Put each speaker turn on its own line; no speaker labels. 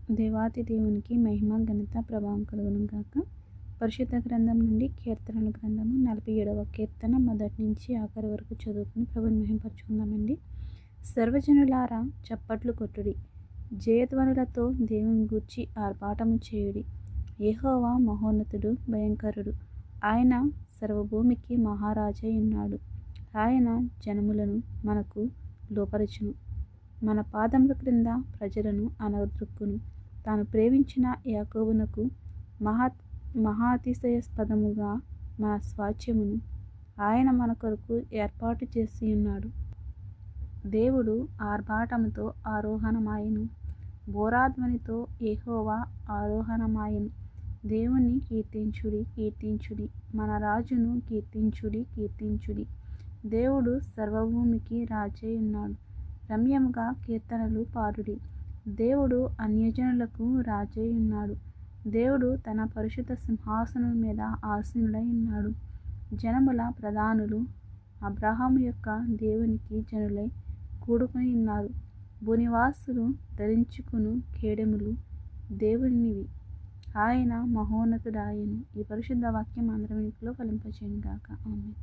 దేవాతి దేవునికి మహిమ ఘనత ప్రభావం కలుగును గాక. పరిశుద్ధ గ్రంథం నుండి కీర్తనల గ్రంథము 47వ కీర్తన మొదటి నుంచి ఆఖరి వరకు చదువుకుని ప్రభుని మహిమపరచుకుందామండి. సర్వజనులారా చప్పట్లు కొట్టుడి, జయధ్వనులతో దేవుని గూర్చి ఆర్భాటము చేయుడి. యెహోవా మహోన్నతుడు, భయంకరుడు. ఆయన సర్వభూమికి మహారాజై ఉన్నాడు. ఆయన జనములను మనకు లోపరచును, మన పాదముల క్రింద ప్రజలను అనద్రొక్కును. తాను ప్రేమించిన యాకోబునకు మహాతిశయస్పదముగా మన స్వాస్థ్యమును ఆయన మన కొరకు ఏర్పాటు చేసి ఉన్నాడు. దేవుడు ఆర్భాటముతో ఆరోహణమాయెను, బోరాధ్వనితో యెహోవా ఆరోహణమాయెను. దేవుని కీర్తించుడి, కీర్తించుడి, మన రాజును కీర్తించుడి, కీర్తించుడి. దేవుడు సర్వభూమికి రాజై ఉన్నాడు. రమ్యముగా కీర్తనలు పాడుడి. దేవుడు అన్యజనులకు రాజై ఉన్నాడు. దేవుడు తన పరిశుద్ధ సింహాసనం మీద ఆసీనుడై ఉన్నాడు. జనముల ప్రధానులు అబ్రహాము యొక్క దేవునికి జనులై కూడుకొని ఉన్నారు. భూనివాసులు ధరించుకును కేడెములు దేవునివి. ఆయన మహోన్నతుడాయెను. ఈ పరిశుద్ధ వాక్యం అందరి వెనుకలో ఫలింపచేయును గాక. ఆమేన్.